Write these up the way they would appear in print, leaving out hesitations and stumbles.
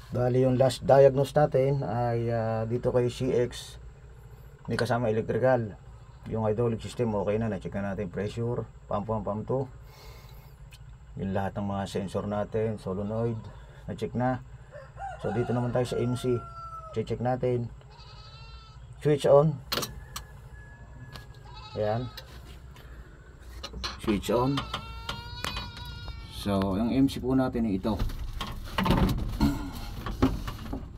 Bali yung last diagnose natin ay dito kay CX, may kasama electrical. Yung hydraulic system okay na, na-check na natin pressure, pump 1, pump 2. Yung lahat ng mga sensor natin, solenoid, na-check na. So dito naman tayo sa MC, check natin. Switch on. Ayan. Switch on. So yung MC po natin ay ito.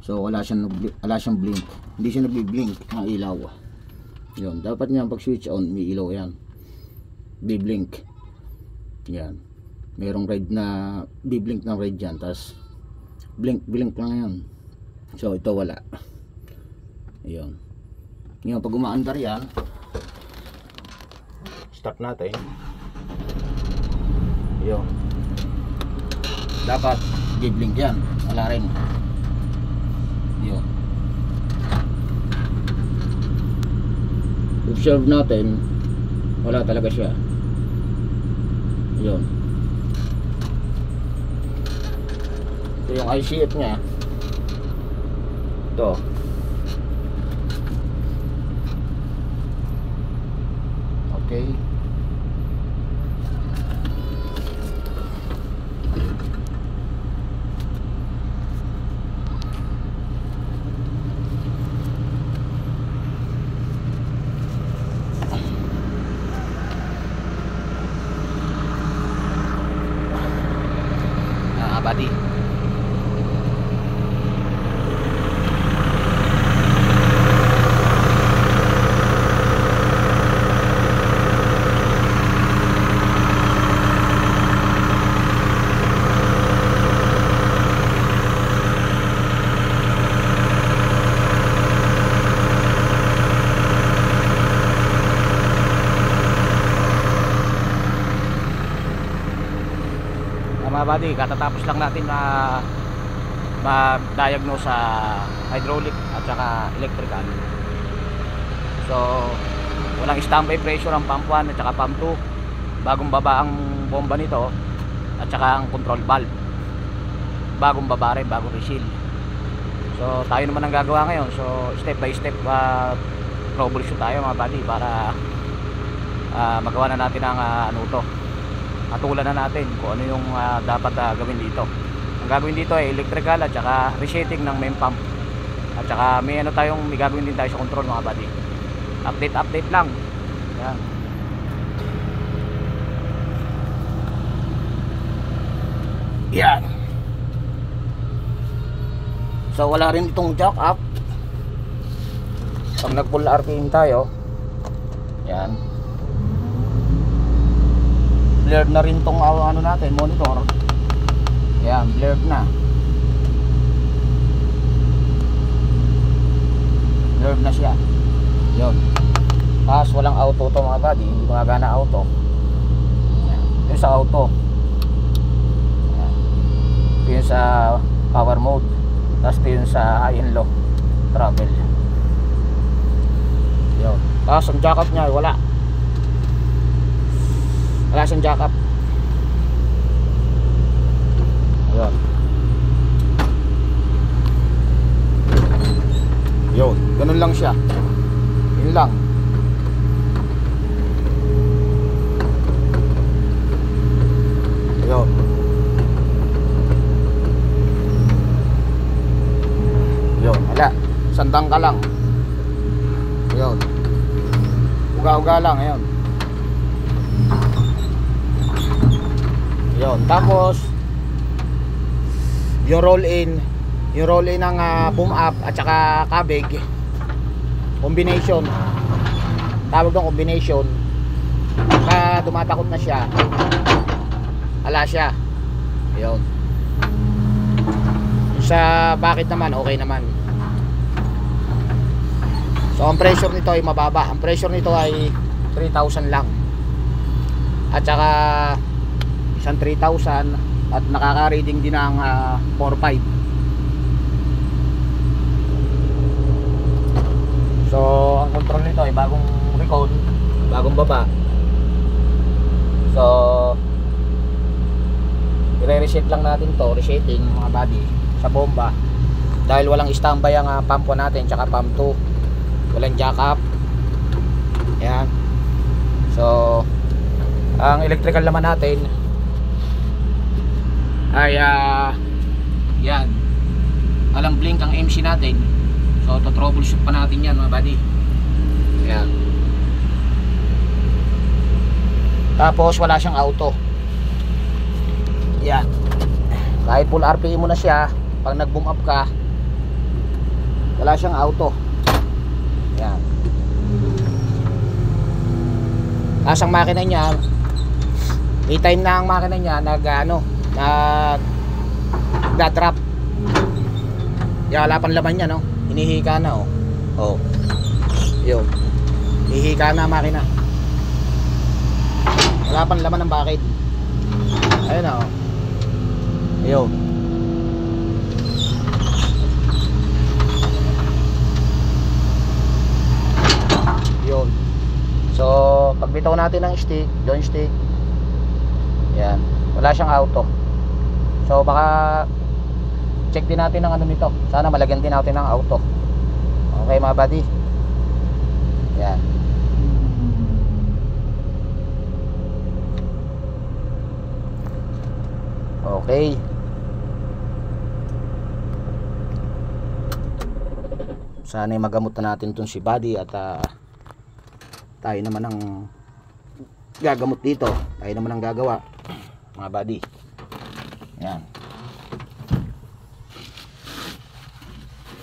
So wala siyang blink. Hindi siya nagbi-blink ng ilaw. Yun, dapat niyan pag switch on, may ilaw yan. Bi-blink. Yan. Merong red na bi-blink ng red yan, tapos blink lang yan. So ito wala. Ayun. Ngayon pag umaandar yan, start natin. Ayun. Dapat bi-blink yan. Wala rin. Yun. Observe natin, wala talaga siya. Yun. Ito yung ICF nya. Ito. Okay. Buddy. Mga buddy, katatapos lang natin na mag-diagnose sa hydraulic at saka electrical. So walang standby pressure ang pump 1 at saka pump 2. Bagong baba ang bomba nito at saka ang control valve. Bagong baba rin, bagong reseal. So tayo naman ang gagawa ngayon. So step by step troubleshoot tayo mga buddy para magawa na natin ang ano to. Atulan na natin kung ano yung dapat gawin dito. Ang gagawin dito ay electrical at saka resetting ng main pump. At saka may gagawin din tayo sa control mga buddy. Update lang. Yan. Yan. So wala rin itong jack up. Pag nag full RPM tayo, yan, blurred na rin tong ano natin, monitor. Yan, blurred na. Blurred na siya. Yun. Tapos walang auto to mga buddy, hindi gumagana auto. Yan. Yung sa auto. Yan. Ito yung sa power mode. Tapos ito yung sa high and low travel. Yun. Tapos ang jack up nya wala siyang jack up. Ayun. Yun, ganun lang siya. Yun lang. Ayun. Yun, wala. Sandang ka lang. Ayun. Uga-uga lang, ayun. Yun, tapos yung roll in ng boom up at saka kabig combination, tawag ng combination. Pagka tumatakot na siya, ala siya. Yun. Sa bakit naman okay naman. So ang pressure nito ay mababa. Ang pressure nito ay 3,000 lang. At saka isang 3,000 at nakaka-reading din ng 4,500. So ang control nito ay bagong recon, bagong baba. So i-reset lang natin to, resetting mga buddy sa bomba. dahil walang standby ang pump 1 natin tsaka pump 2, walang jack up. Yan. So ang electrical naman natin ay yan, alam blink ang MC natin. So to troubleshoot pa natin yan mga buddy. Yan. Tapos wala siyang auto. Yan. Kahit full RPM mo na siya, pag nag boom up ka, wala siyang auto. Yan. Tapos ang makina niya, anytime na ang makina niya nagda-drop. Yan, wala pang laman niya, no? Hinihika na, oh. Oh. Yun. Hihika na ang makina. Wala pang laman ng bakid. Ayun na, oh. Ayun. Yun. So pag bitaw natin ng stick, down stick, yan, wala siyang auto. So baka check din natin ng ano nito. Sana malagyan din natin ng auto. Okay mga buddy. Yan. Okay. Sana magamot na natin tong si buddy at tayo naman ang gagamot dito. Tayo naman ang gagawa mga buddy. Yan.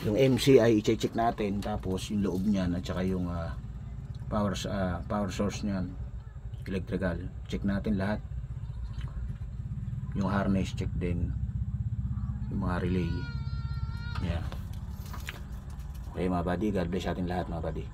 Yung MC ay i-check natin, tapos yung loob niyan at saka yung power source niyan, electrical, check natin lahat. Yung harness check din, yung mga relay. Yeah. Okay mga buddy, God bless atin lahat mga buddy.